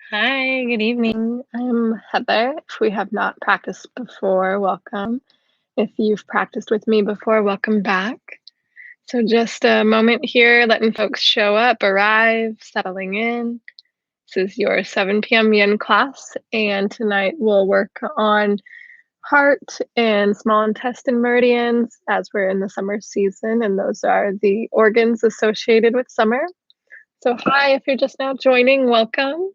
Hi, good evening. I'm Heather. If we have not practiced before, welcome. If you've practiced with me before, welcome back. So, just a moment here, letting folks show up, arrive, settling in. This is your 7 p.m. Yin class, and tonight we'll work on heart and small intestine meridians as we're in the summer season, and those are the organs associated with summer. So, hi, if you're just now joining, welcome.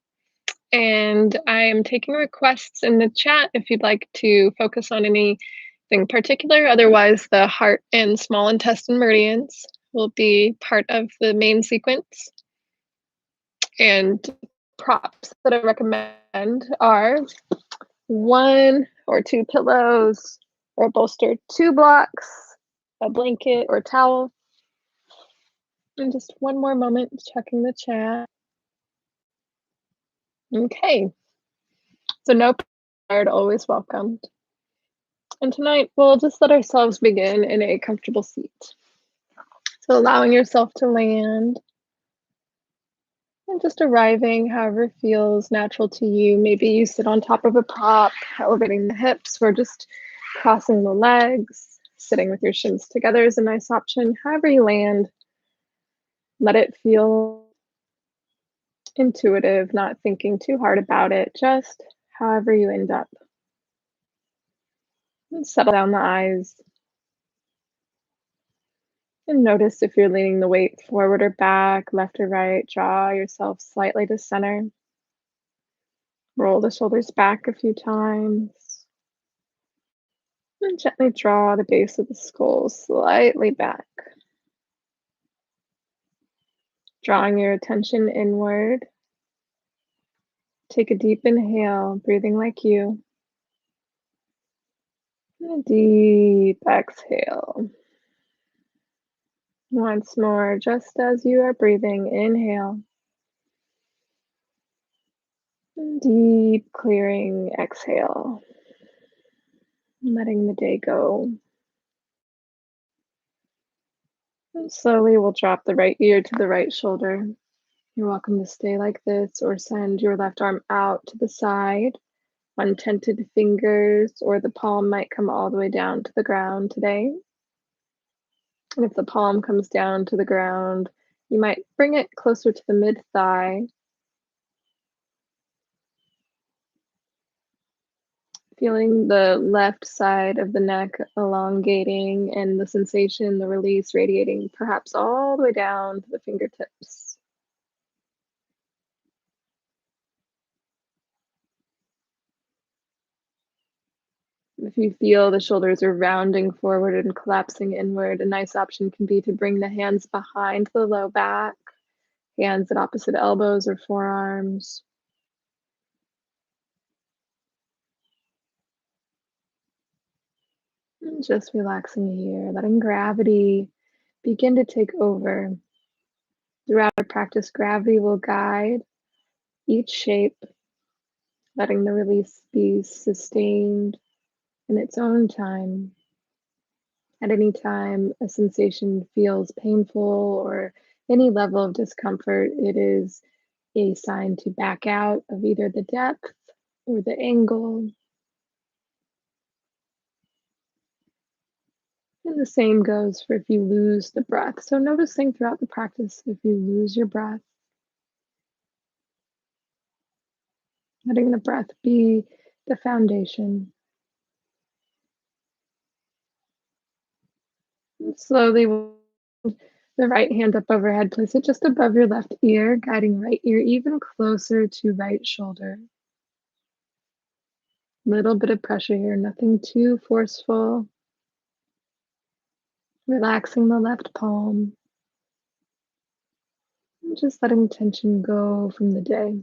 And I am taking requests in the chat if you'd like to focus on anything particular. Otherwise, the heart and small intestine meridians will be part of the main sequence. And props that I recommend are one or two pillows or a bolster, two blocks, a blanket or towel. And just one more moment checking the chat. Okay, so no prepared, always welcomed. And tonight, we'll just let ourselves begin in a comfortable seat. So, allowing yourself to land and just arriving however feels natural to you. Maybe you sit on top of a prop, elevating the hips, or just crossing the legs. Sitting with your shins together is a nice option. However, you land, let it feel intuitive, not thinking too hard about it, just however you end up. And settle down the eyes. And notice if you're leaning the weight forward or back, left or right. Draw yourself slightly to center. Roll the shoulders back a few times. And gently draw the base of the skull slightly back. Drawing your attention inward. Take a deep inhale, breathing like you. And a deep exhale. Once more, just as you are breathing, inhale. And deep clearing exhale. Letting the day go. And slowly we'll drop the right ear to the right shoulder. You're welcome to stay like this or send your left arm out to the side. Untented fingers or the palm might come all the way down to the ground today. And if the palm comes down to the ground, you might bring it closer to the mid-thigh. Feeling the left side of the neck elongating and the sensation, the release radiating perhaps all the way down to the fingertips. If you feel the shoulders are rounding forward and collapsing inward, a nice option can be to bring the hands behind the low back, hands at opposite elbows or forearms. And just relaxing here, letting gravity begin to take over. Throughout our practice, gravity will guide each shape, letting the release be sustained in its own time. At any time a sensation feels painful or any level of discomfort, it is a sign to back out of either the depth or the angle. And the same goes for if you lose the breath. So noticing throughout the practice if you lose your breath, letting the breath be the foundation. And slowly the right hand up overhead, place it just above your left ear, guiding right ear even closer to right shoulder. Little bit of pressure here, nothing too forceful. Relaxing the left palm. And just letting tension go from the day.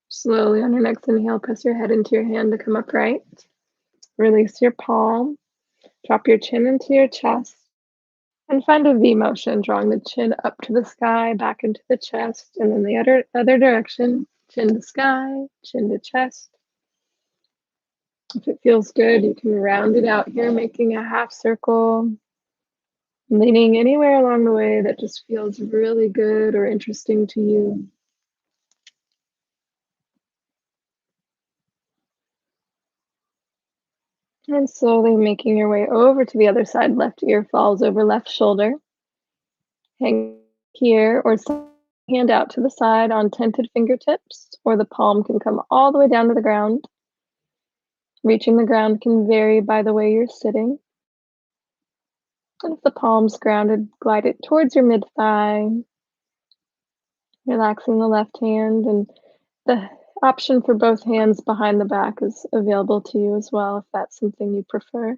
Slowly on your next inhale, press your head into your hand to come upright. Release your palm. Drop your chin into your chest. And find a V motion, drawing the chin up to the sky, back into the chest, and then the other direction. Chin to sky, chin to chest. If it feels good, you can round it out here, making a half circle, leaning anywhere along the way that just feels really good or interesting to you. And slowly making your way over to the other side. Left ear falls over left shoulder. Hang here or send hand out to the side on tented fingertips, or the palm can come all the way down to the ground. Reaching the ground can vary by the way you're sitting. And if the palm's grounded, glide it towards your mid thigh, relaxing the left hand. And the option for both hands behind the back is available to you as well if that's something you prefer.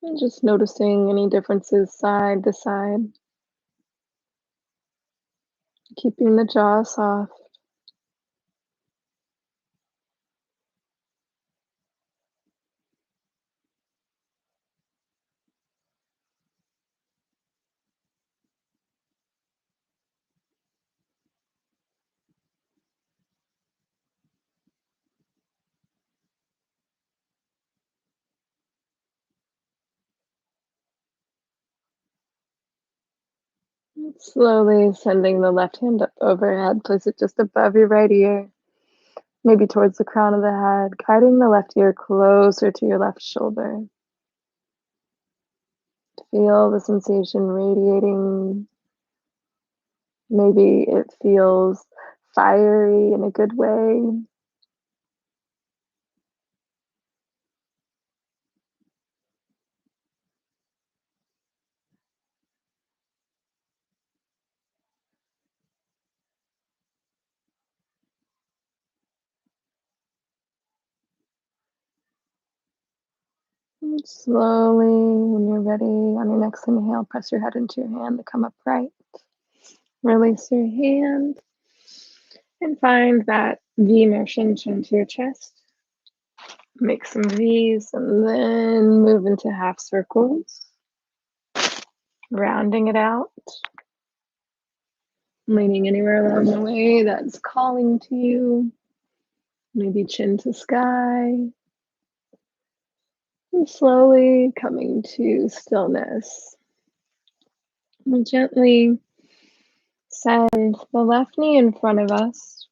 And just noticing any differences side to side, keeping the jaw soft. Slowly sending the left hand up overhead, place it just above your right ear, maybe towards the crown of the head, guiding the left ear closer to your left shoulder. Feel the sensation radiating. Maybe it feels fiery in a good way. And slowly, when you're ready, on your next inhale, press your head into your hand to come upright. Release your hand and find that V motion chin to your chest. Make some V's and then move into half circles, rounding it out, leaning anywhere along the way that's calling to you, maybe chin to sky, and slowly coming to stillness. We'll gently send the left knee in front of us,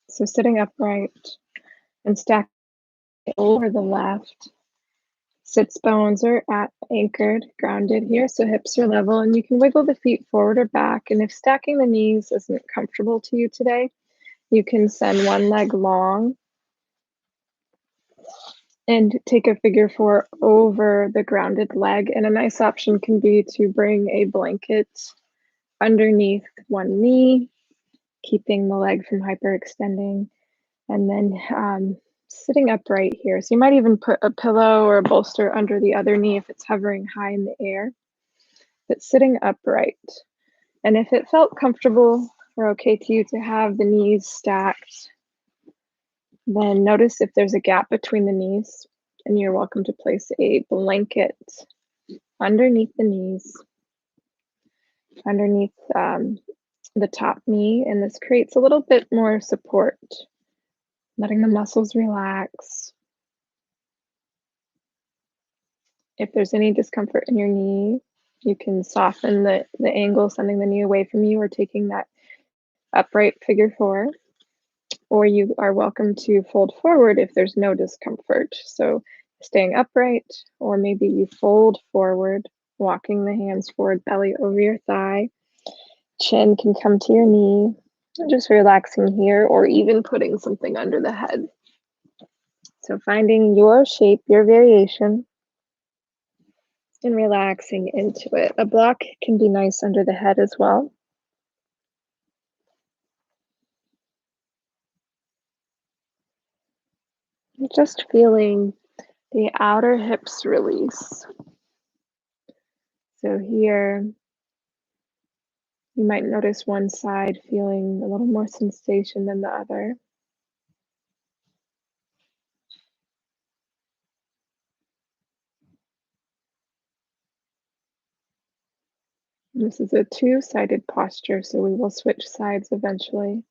so sitting upright, and stack it over the left. Sits bones are at anchored, grounded here, so hips are level, and you can wiggle the feet forward or back. And if stacking the knees isn't comfortable to you today, you can send one leg long and take a figure four over the grounded leg. And a nice option can be to bring a blanket underneath one knee, keeping the leg from hyperextending, and then sitting upright here. So you might even put a pillow or a bolster under the other knee if it's hovering high in the air, but sitting upright. And if it felt comfortable or okay to you to have the knees stacked, then notice if there's a gap between the knees, and you're welcome to place a blanket underneath the knees, underneath the top knee, and this creates a little bit more support, letting the muscles relax. If there's any discomfort in your knee, you can soften the angle, sending the knee away from you or taking that upright figure four. Or you are welcome to fold forward if there's no discomfort. So staying upright, or maybe you fold forward, walking the hands forward, belly over your thigh. Chin can come to your knee. Just relaxing here, or even putting something under the head. So finding your shape, your variation, and relaxing into it. A block can be nice under the head as well. Just feeling the outer hips release. So here, you might notice one side feeling a little more sensation than the other. This is a two-sided posture, so we will switch sides eventually.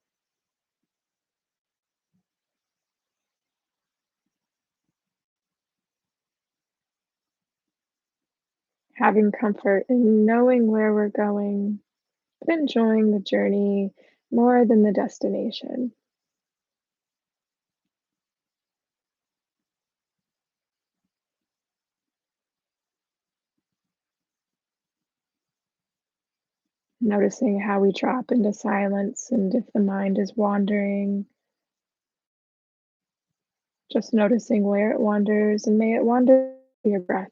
Having comfort in knowing where we're going, but enjoying the journey more than the destination. Noticing how we drop into silence and if the mind is wandering, just noticing where it wanders and may it wander to your breath.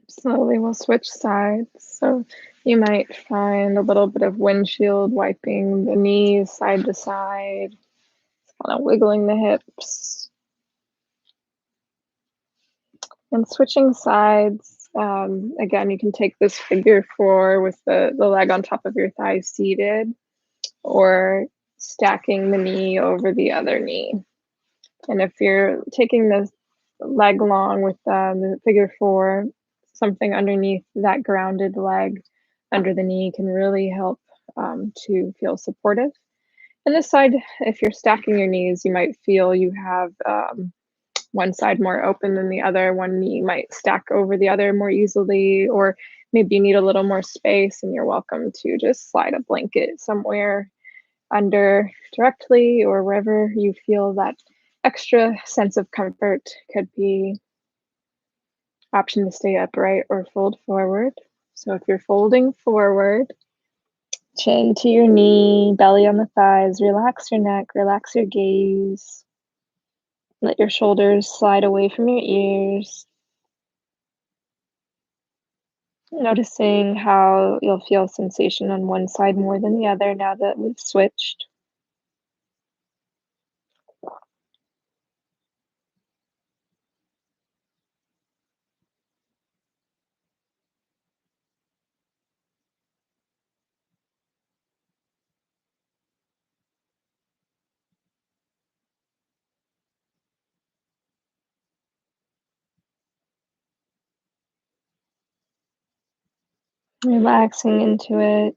Slowly we'll switch sides. So you might find a little bit of windshield wiping the knees side to side, kind of wiggling the hips and switching sides. Again, you can take this figure four with the leg on top of your thigh seated or stacking the knee over the other knee. And if you're taking the leg long with the figure four, something underneath that grounded leg under the knee can really help to feel supportive. And this side, if you're stacking your knees, you might feel you have one side more open than the other. One knee might stack over the other more easily, or maybe you need a little more space, and you're welcome to just slide a blanket somewhere under directly or wherever you feel that extra sense of comfort. Could be option to stay upright or fold forward. So if you're folding forward, chin to your knee, belly on the thighs, relax your neck, relax your gaze. Let your shoulders slide away from your ears. Noticing how you'll feel sensation on one side more than the other now that we've switched. Relaxing into it.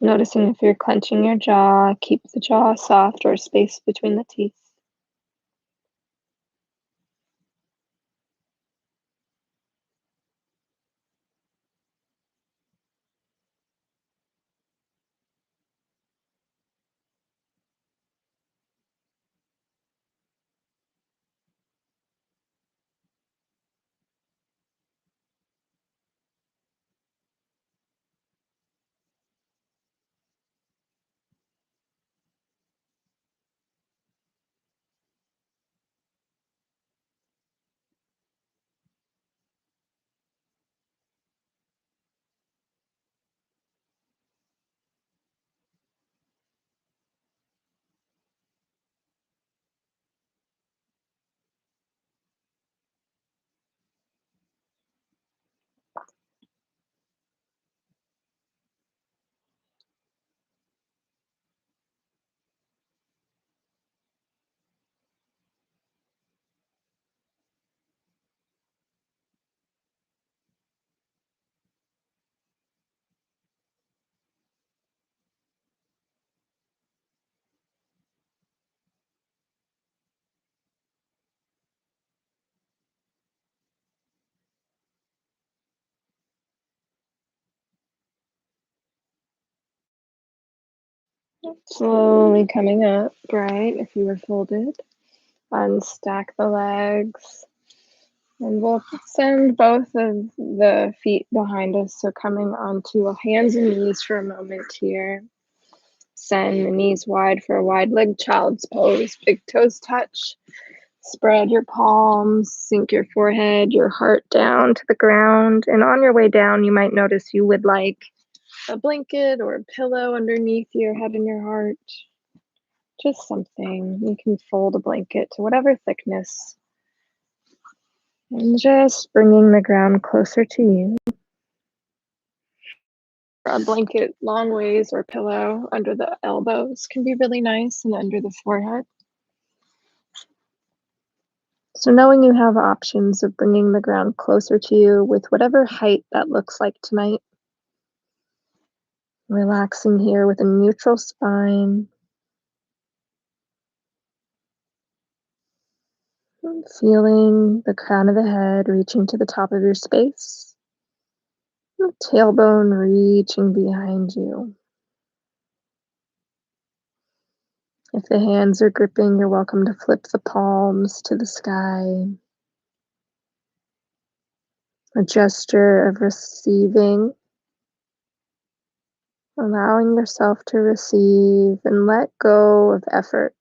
Noticing if you're clenching your jaw, keep the jaw soft or space between the teeth. Slowly coming up, right? If you were folded, unstack the legs. And we'll send both of the feet behind us. So coming onto hands and knees for a moment here. Send the knees wide for a wide leg child's pose. Big toes touch. Spread your palms, sink your forehead, your heart down to the ground. And on your way down, you might notice you would like a blanket or a pillow underneath your head and your heart. Just something. You can fold a blanket to whatever thickness. And just bringing the ground closer to you. A blanket long ways or pillow under the elbows can be really nice and under the forehead. So knowing you have options of bringing the ground closer to you with whatever height that looks like tonight. Relaxing here with a neutral spine. Feeling the crown of the head reaching to the top of your space. The tailbone reaching behind you. If the hands are gripping, you're welcome to flip the palms to the sky. A gesture of receiving, allowing yourself to receive and let go of effort.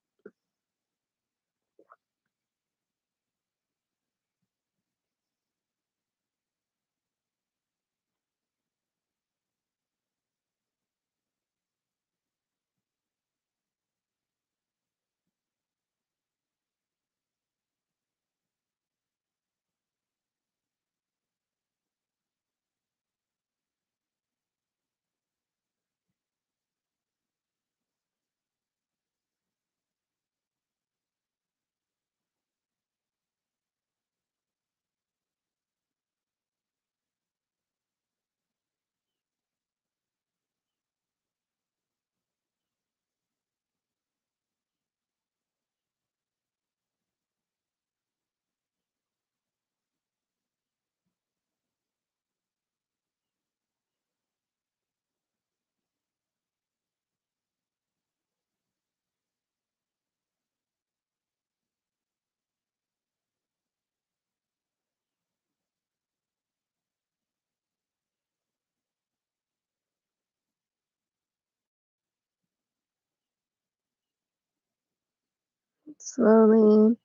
Slowly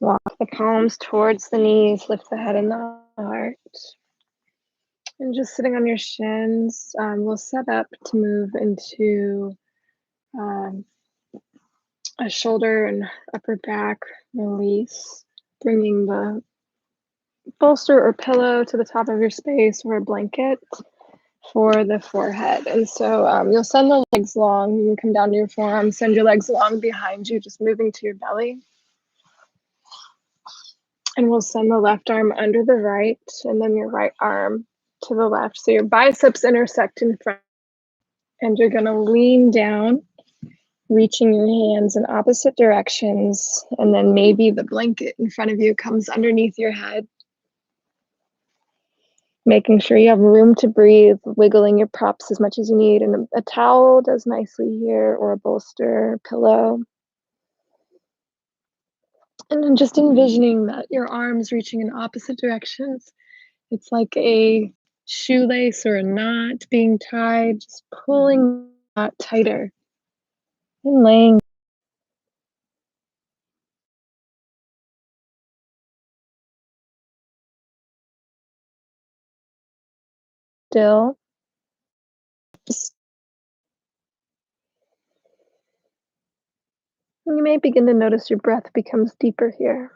walk the palms towards the knees, lift the head and the heart. And just sitting on your shins, we'll set up to move into um, a shoulder and upper back release, bringing the bolster or pillow to the top of your space or a blanket for the forehead. And so you'll send the legs long. You can come down to your forearms, send your legs long behind you, just moving to your belly. And we'll send the left arm under the right and then your right arm to the left. So your biceps intersect in front. And you're going to lean down, reaching your hands in opposite directions. And then maybe the blanket in front of you comes underneath your head. Making sure you have room to breathe, wiggling your props as much as you need. And a towel does nicely here, or a bolster, pillow. And then just envisioning that your arms reaching in opposite directions. It's like a shoelace or a knot being tied, just pulling that tighter and laying still. You may begin to notice your breath becomes deeper here.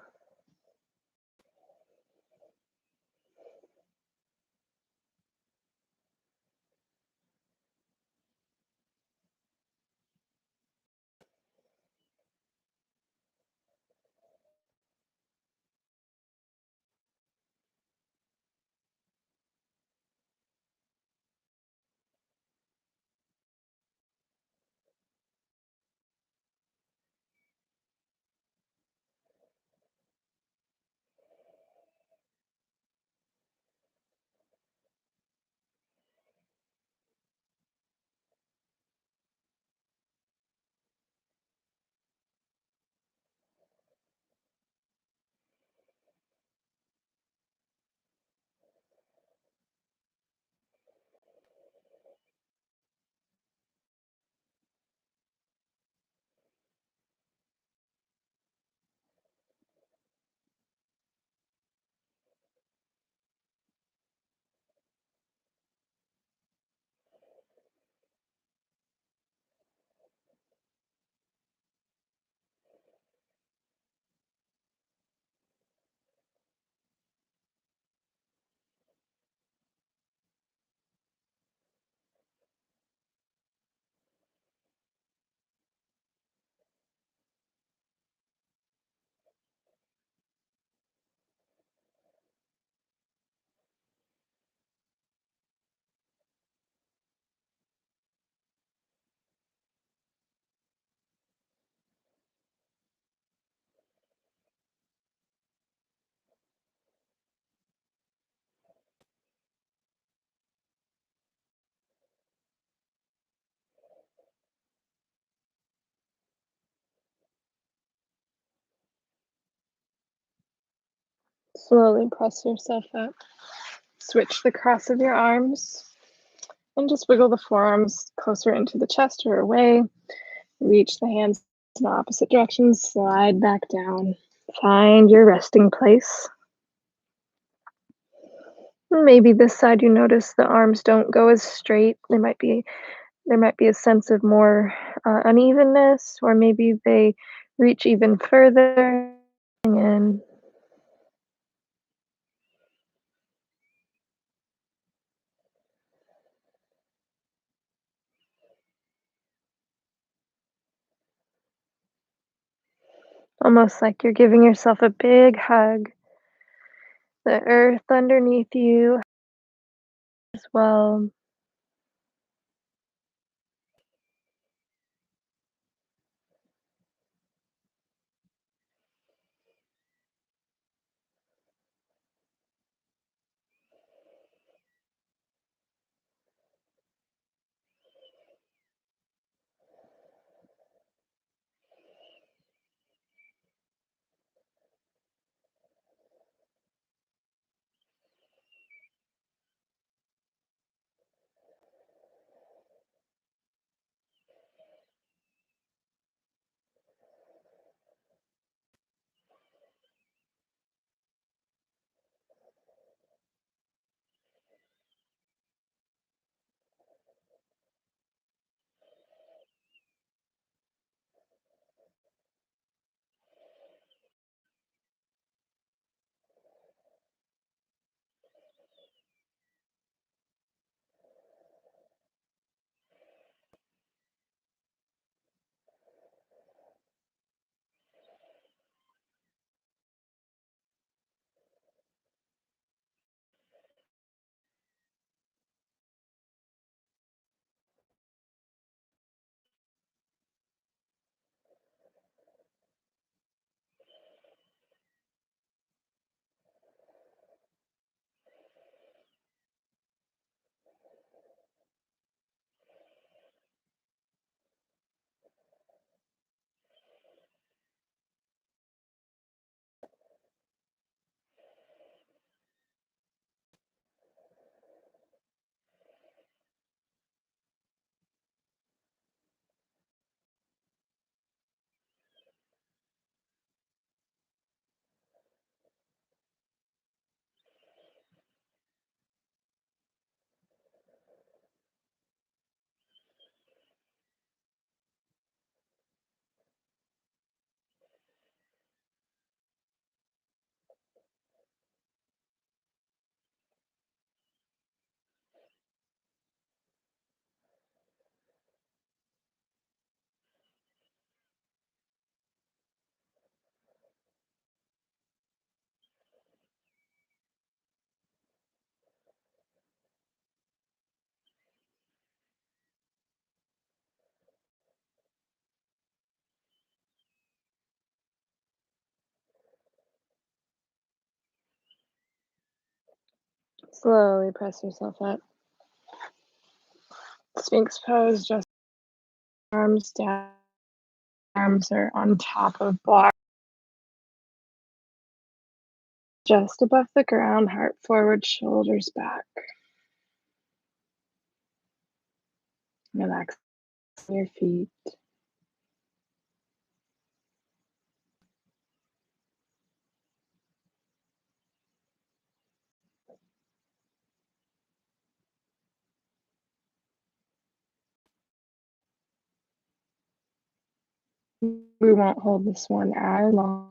Slowly press yourself up. Switch the cross of your arms and just wiggle the forearms closer into the chest or away. Reach the hands in the opposite direction. Slide back down. Find your resting place. Maybe this side you notice the arms don't go as straight. There might be a sense of more unevenness, or maybe they reach even further in. Almost like you're giving yourself a big hug. The earth underneath you as well. Slowly press yourself up. Sphinx pose, just arms down. Arms are on top of block, just above the ground, heart forward, shoulders back. Relax your feet. We won't hold this one as long.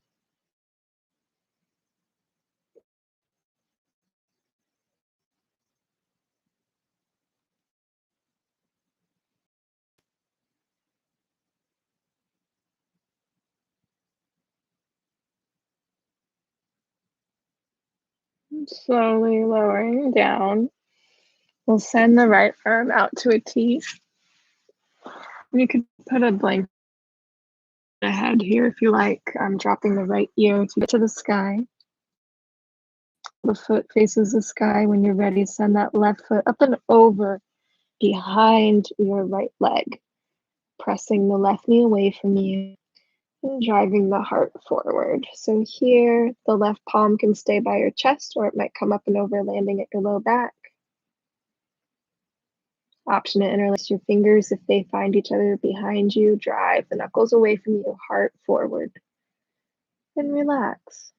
Slowly lowering down. We'll send the right arm out to a T. You could put a blanket ahead here if you like. I'm dropping the right ear to get to the sky. The foot faces the sky. When you're ready, send that left foot up and over behind your right leg, pressing the left knee away from you and driving the heart forward. So here, the left palm can stay by your chest, or it might come up and over, landing at your low back. Option to interlace your fingers if they find each other behind you. Drive the knuckles away from you, heart forward, and relax.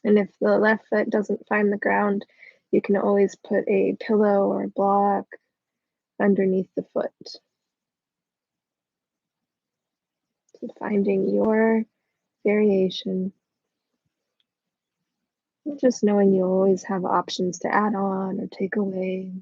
And if the left foot doesn't find the ground, you can always put a pillow or a block underneath the foot. So finding your variation, just knowing you always have options to add on or take away.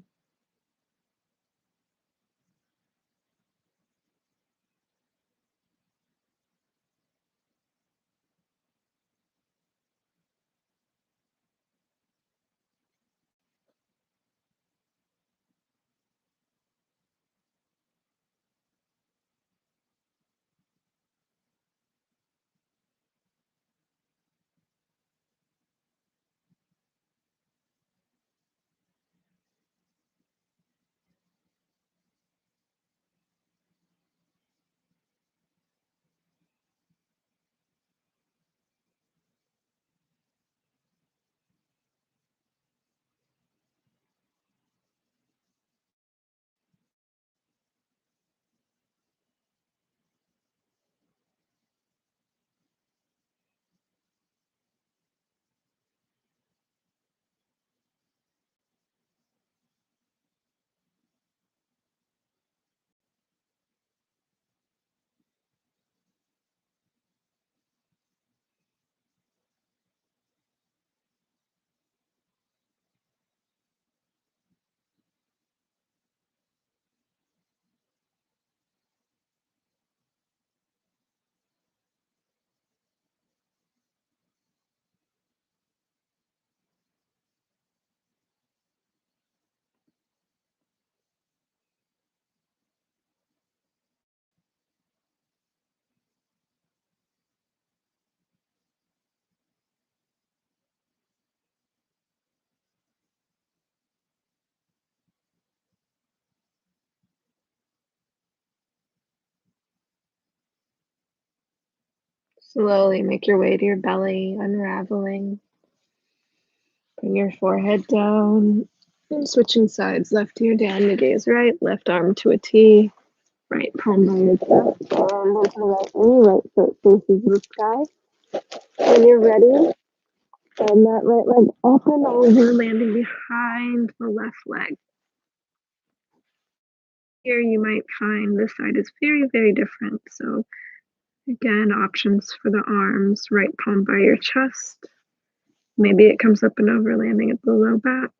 Slowly make your way to your belly, unraveling. Bring your forehead down. And switching sides, left ear down, your gaze right, left arm to a T, right palm by your chest, and into the right knee, right foot faces the sky. When you're ready, bend that right leg up and over, landing behind the left leg. Here you might find this side is very, very different. So again, options for the arms, right palm by your chest. Maybe it comes up and over, landing at the low back.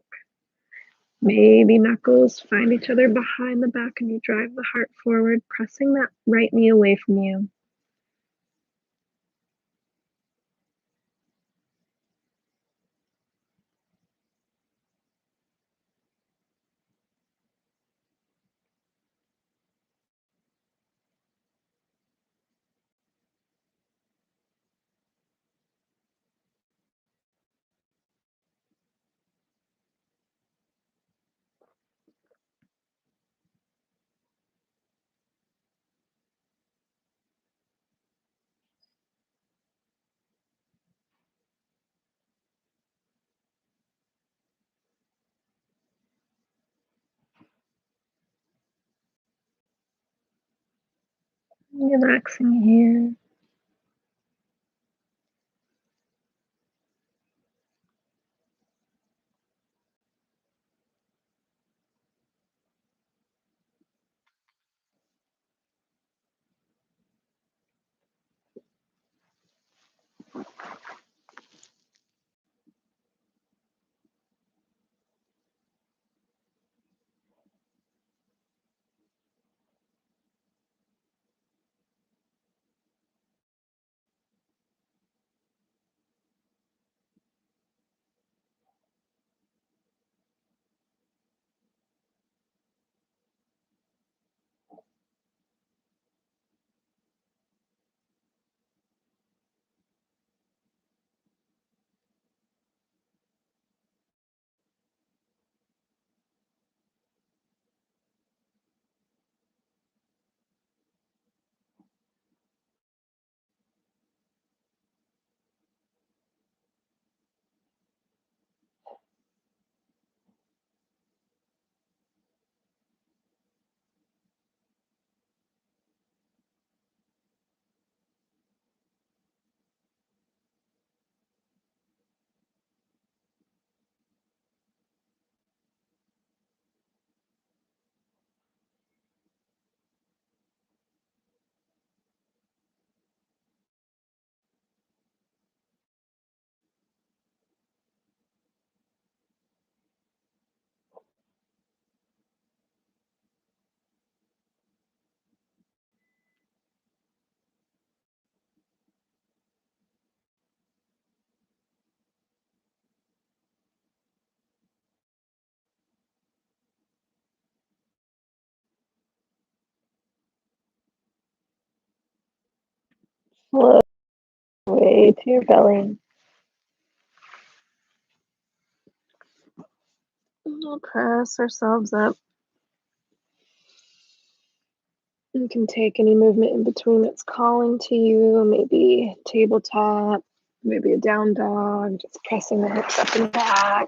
Maybe knuckles find each other behind the back and you drive the heart forward, pressing that right knee away from you. Relaxing here. Flow away to your belly. We'll press ourselves up. You can take any movement in between that's calling to you, maybe tabletop, maybe a down dog, just pressing the hips up and back.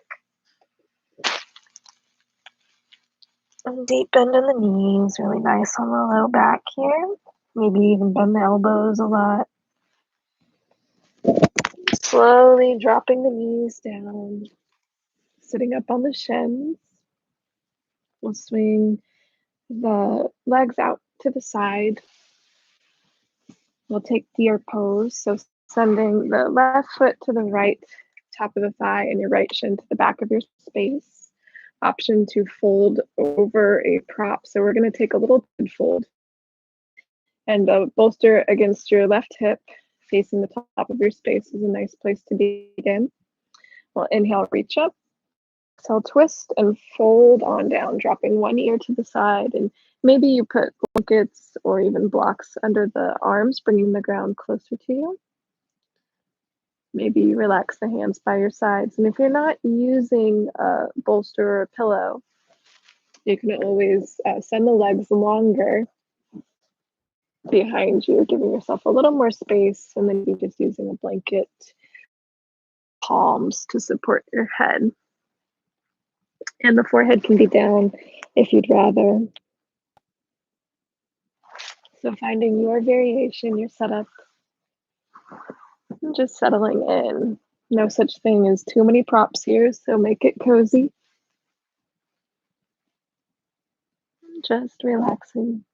And deep bend in the knees, really nice on the low back here. Maybe even bend the elbows a lot. Slowly dropping the knees down, sitting up on the shins. We'll swing the legs out to the side. We'll take deer pose, so sending the left foot to the right top of the thigh and your right shin to the back of your space. Option to fold over a prop. So we're going to take a little fold and bolster against your left hip, facing the top of your space is a nice place to begin. We'll inhale, reach up. Exhale, twist and fold on down, dropping one ear to the side. And maybe you put blankets or even blocks under the arms, bringing the ground closer to you. Maybe you relax the hands by your sides. And if you're not using a bolster or a pillow, you can always send the legs longer behind you, giving yourself a little more space, and then you're just using a blanket, palms to support your head. And the forehead can be down if you'd rather. So finding your variation, your setup, and just settling in. No such thing as too many props here, so make it cozy. Just relaxing.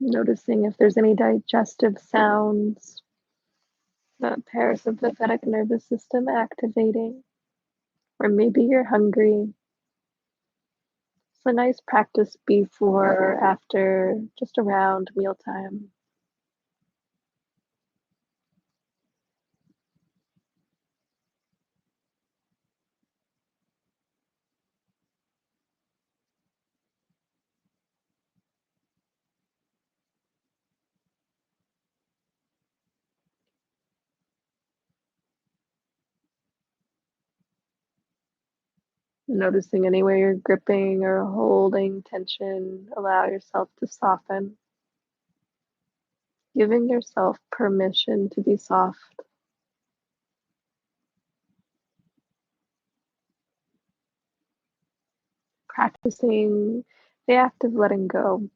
Noticing if there's any digestive sounds, the parasympathetic nervous system activating, or maybe you're hungry. It's a nice practice before, after, just around mealtime. Noticing anywhere you're gripping or holding tension, allow yourself to soften, giving yourself permission to be soft, practicing the act of letting go.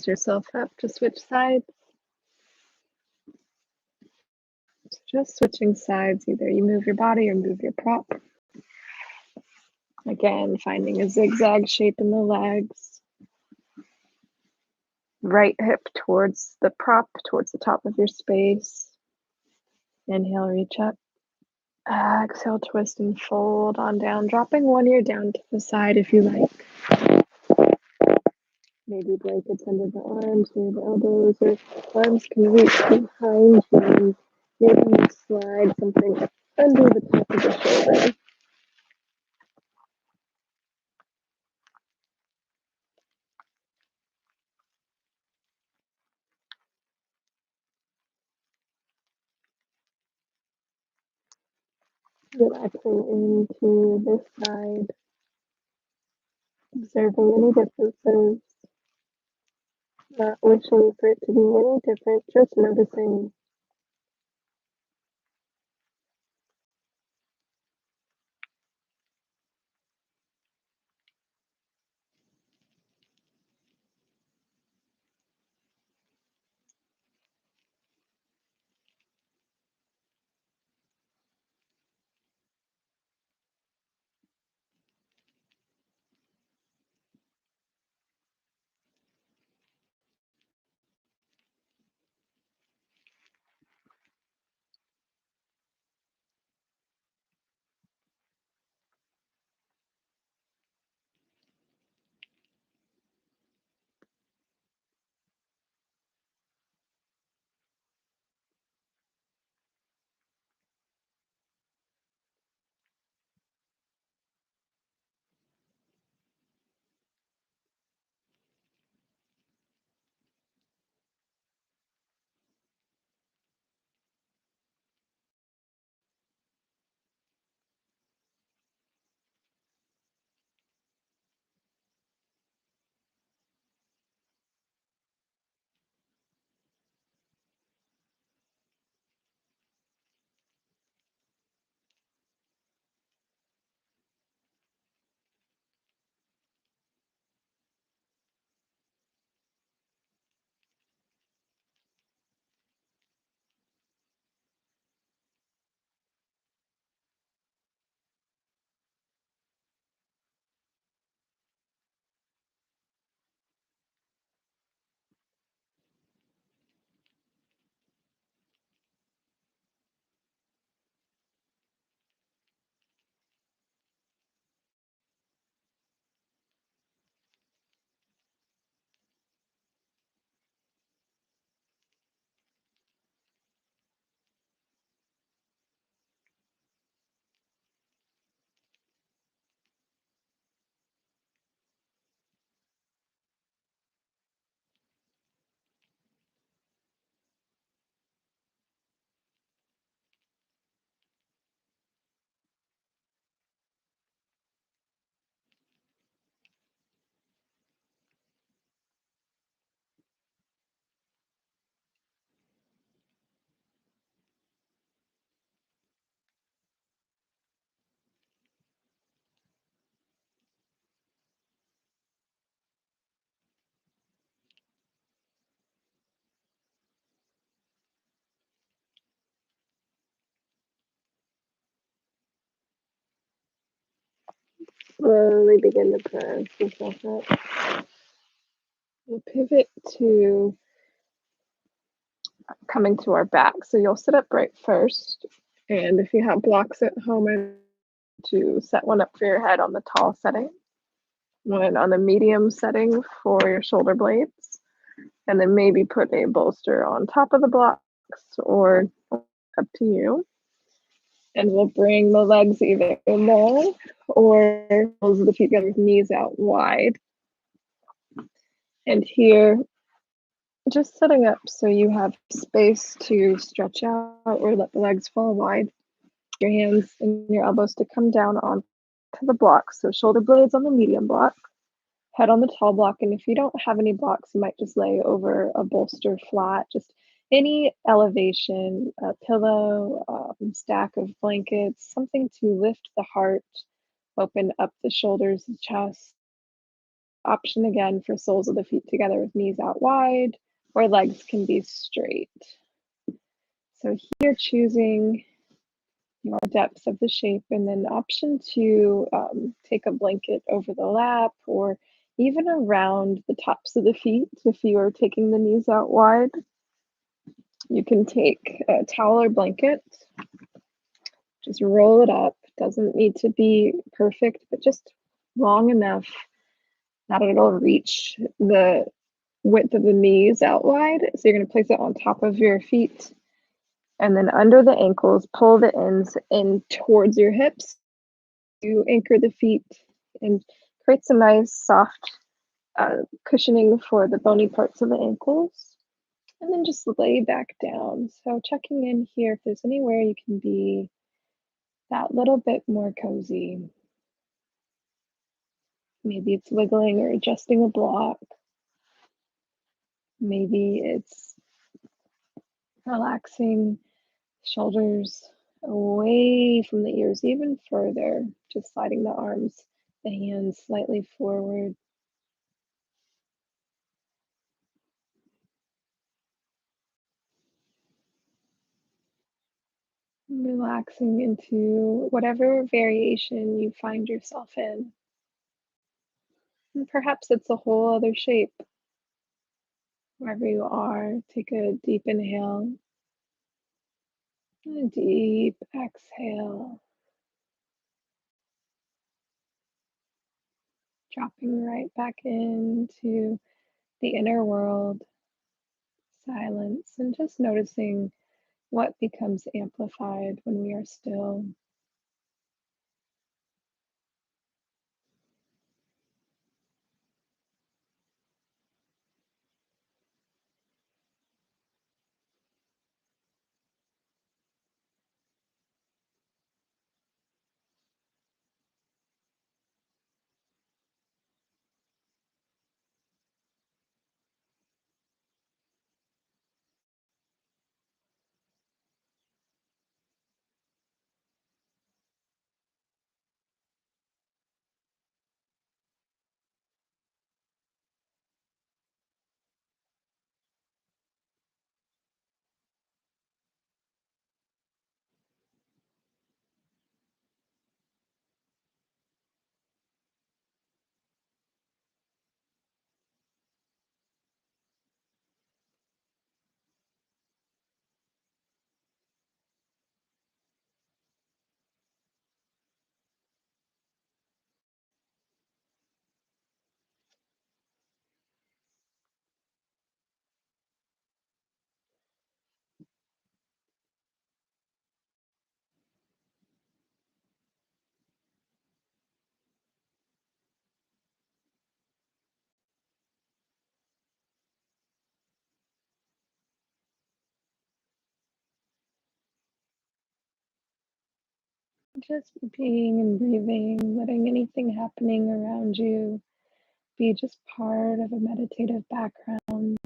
ease yourself up to switch sides. So just switching sides, either you move your body or move your prop. Again, finding a zigzag shape in the legs. Right hip towards the prop, towards the top of your space. Inhale, reach up. Exhale, twist and fold on down, dropping one ear down to the side if you like. Maybe blankets under the arms or the elbows, or arms can reach behind you. Maybe you slide something under the top of the shoulder. Relaxing into this side, observing any differences, not wishing for it to be any different, just noticing. Slowly begin to press yourself up. We'll pivot to coming to our back. So you'll sit upright first. And if you have blocks at home, to set one up for your head on the tall setting, one on the medium setting for your shoulder blades, and then maybe put a bolster on top of the blocks or up to you. And we'll bring the legs either long or the feet together with knees out wide. And here, just sitting up so you have space to stretch out or let the legs fall wide. Your hands and your elbows to come down onto the blocks. So shoulder blades on the medium block, head on the tall block. And if you don't have any blocks, you might just lay over a bolster flat, just any elevation, a pillow, stack of blankets, something to lift the heart, open up the shoulders, the chest, Option again for soles of the feet together with knees out wide, or legs can be straight. So here choosing your depth of the shape, and then option two, take a blanket over the lap or even around the tops of the feet. If you are taking the knees out wide, you can take a towel or blanket, just roll it up. Doesn't need to be perfect, but just long enough that it'll reach the width of the knees out wide. So you're going to place it on top of your feet and then under the ankles, pull the ends in towards your hips to anchor the feet and create some nice soft cushioning for the bony parts of the ankles. And then just lay back down. So checking in here if there's anywhere you can be that little bit more cozy. Maybe it's wiggling or adjusting a block. Maybe it's relaxing shoulders away from the ears even further, just sliding the arms, the hands slightly forward. Relaxing into whatever variation you find yourself in. And perhaps it's a whole other shape. Wherever you are, take a deep inhale and a deep exhale, dropping right back into the inner world, silence, and just noticing what becomes amplified when we are still. Just being and breathing, letting anything happening around you be just part of a meditative background.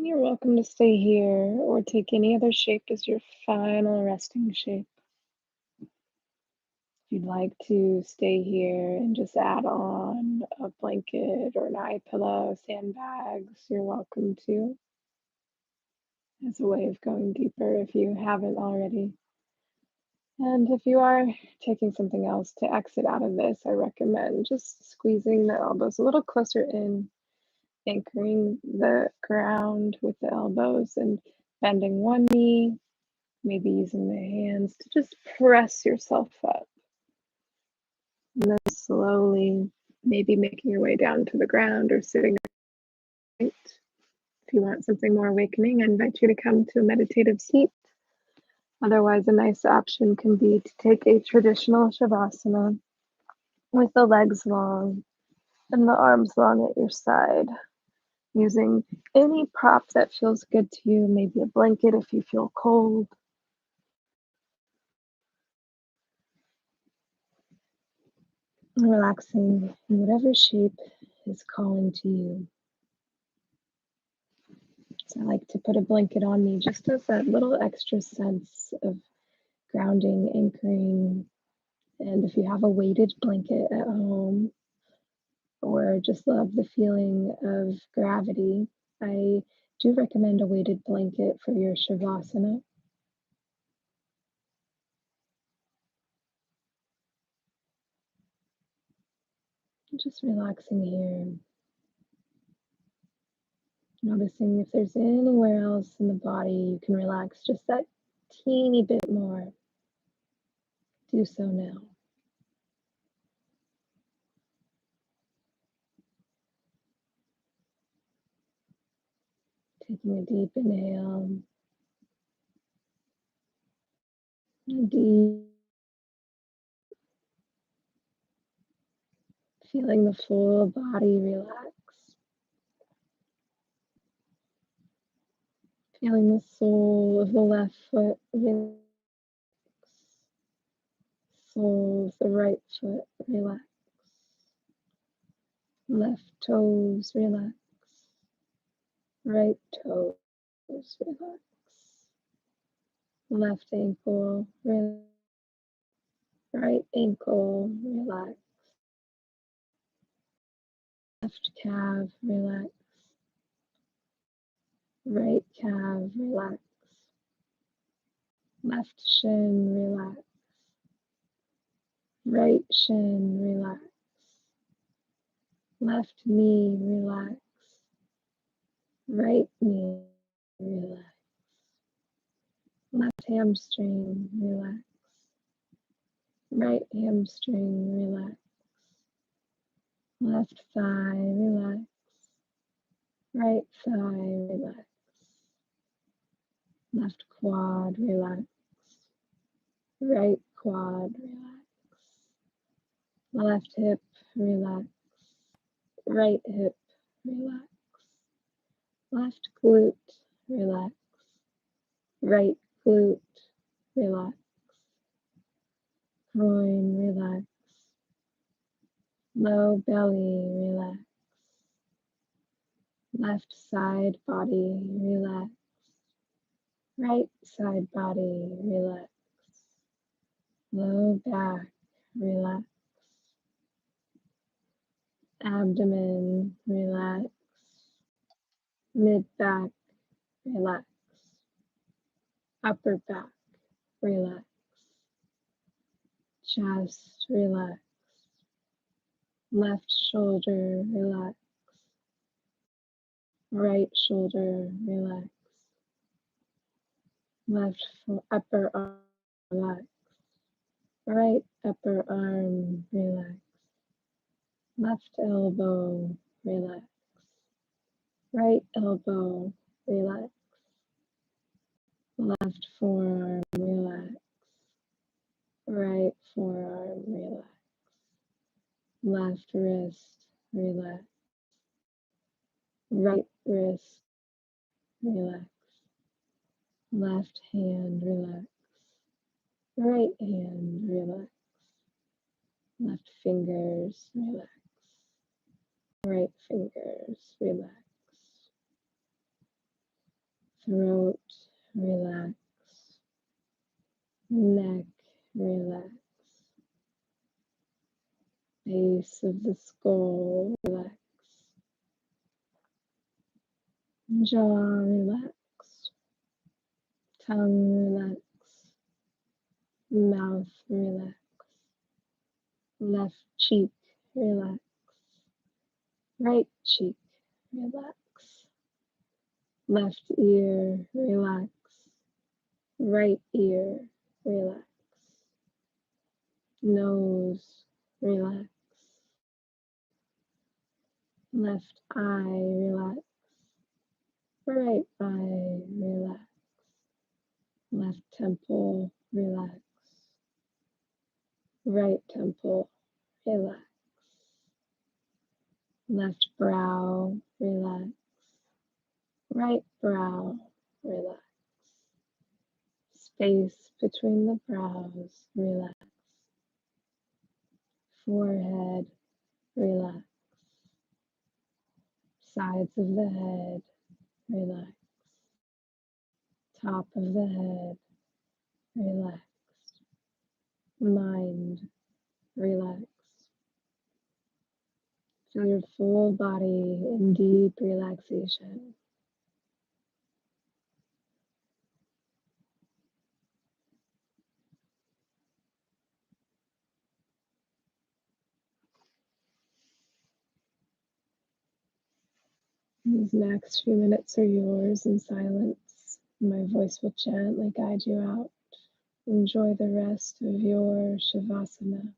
You're welcome to stay here or take any other shape as your final resting shape. If you'd like to stay here and just add on a blanket or an eye pillow, sandbags, you're welcome to, as a way of going deeper if you haven't already. And if you are taking something else to exit out of this, I recommend just squeezing the elbows a little closer in, anchoring the ground with the elbows and bending one knee, maybe using the hands to just press yourself up. And then slowly, maybe making your way down to the ground or sitting upright. If you want something more awakening, I invite you to come to a meditative seat. Otherwise, a nice option can be to take a traditional Shavasana with the legs long and the arms long at your side, using any prop that feels good to you, maybe a blanket if you feel cold. Relaxing in whatever shape is calling to you. So I like to put a blanket on me just as that little extra sense of grounding, anchoring. And if you have a weighted blanket at home or just love the feeling of gravity, I do recommend a weighted blanket for your Shavasana. Just relaxing here, noticing if there's anywhere else in the body you can relax just that teeny bit more. Do so now. Taking a deep inhale, a deep, feeling the full body relax, feeling the sole of the left foot relax, sole of the right foot relax, left toes relax, right toes relax, left ankle relax, right ankle relax, left calf relax, right calf relax, left shin relax, right shin relax, left knee relax, right knee relax, left hamstring relax, right hamstring relax, left thigh relax, right thigh relax, left quad relax, right quad relax, left hip relax, right hip relax, left glute relax, right glute relax, groin relax, low belly relax, left side body relax, right side body relax, low back relax, abdomen relax, mid back relax, upper back relax, chest relax, left shoulder relax, right shoulder relax, left upper arm relax, right upper arm relax, left elbow relax, right elbow relax, left forearm relax, right forearm relax, left wrist relax, right wrist relax, left hand relax, right hand relax, left fingers relax, right fingers relax, throat, relax. Neck, relax. Base of the skull, relax. Jaw, relax. Tongue, relax. Mouth, relax. Left cheek, relax. Right cheek, relax. Left ear, relax. Right ear, relax. Nose, relax. Left eye, relax. Right eye, relax. Left temple, relax. Right temple, relax. Left brow, relax. Right brow, relax. Space between the brows, relax. Forehead, relax. Sides of the head, relax. Top of the head, relax. Mind, relax. Feel your full body in deep relaxation. These next few minutes are yours in silence. My voice will gently guide you out. Enjoy the rest of your Shavasana.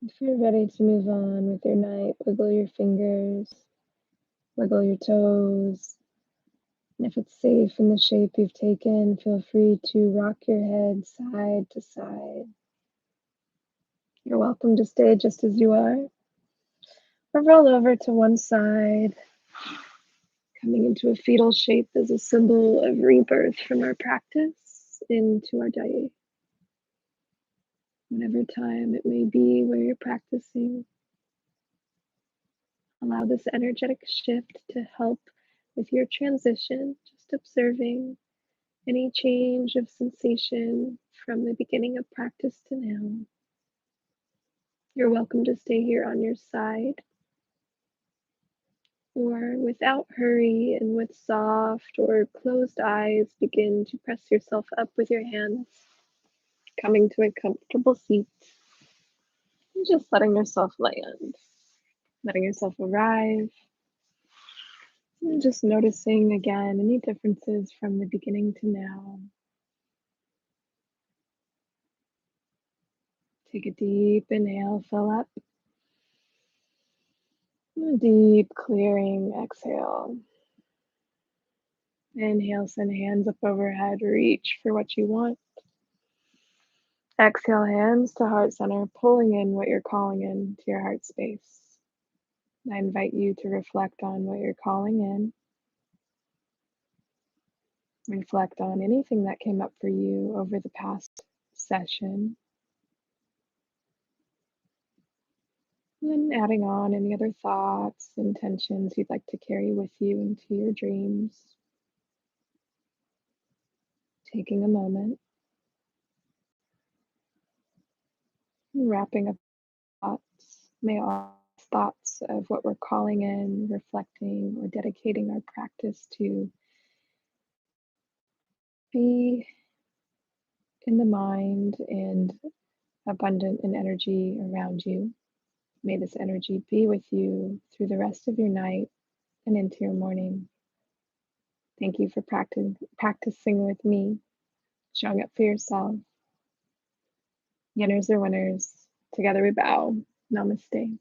If you're ready to move on with your night, wiggle your fingers, wiggle your toes. And if it's safe in the shape you've taken, feel free to rock your head side to side. You're welcome to stay just as you are, or roll over to one side, coming into a fetal shape as a symbol of rebirth from our practice into our day. Whatever time it may be where you're practicing, allow this energetic shift to help with your transition, just observing any change of sensation from the beginning of practice to now. You're welcome to stay here on your side, or without hurry and with soft or closed eyes, begin to press yourself up with your hands, coming to a comfortable seat, and just letting yourself land, letting yourself arrive, And just noticing again any differences from the beginning to now. Take a deep inhale, fill up. And a deep clearing exhale. Inhale, send hands up overhead, reach for what you want. Exhale, hands to heart center, pulling in what you're calling in to your heart space. I invite you to reflect on what you're calling in. Reflect on anything that came up for you over the past session. And adding on any other thoughts, intentions you'd like to carry with you into your dreams. Taking a moment, wrapping up thoughts. May all thoughts of what we're calling in, reflecting, or dedicating our practice to be in the mind and abundant in energy around you. May this energy be with you through the rest of your night and into your morning. Thank you for practicing with me, showing up for yourself. Yinners are winners. Together we bow. Namaste.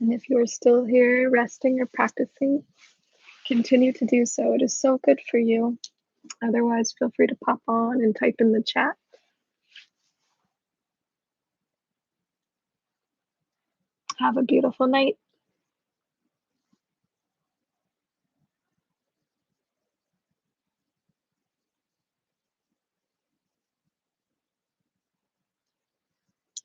And if you're still here resting or practicing, continue to do so. It is so good for you. Otherwise, feel free to pop on and type in the chat. Have a beautiful night.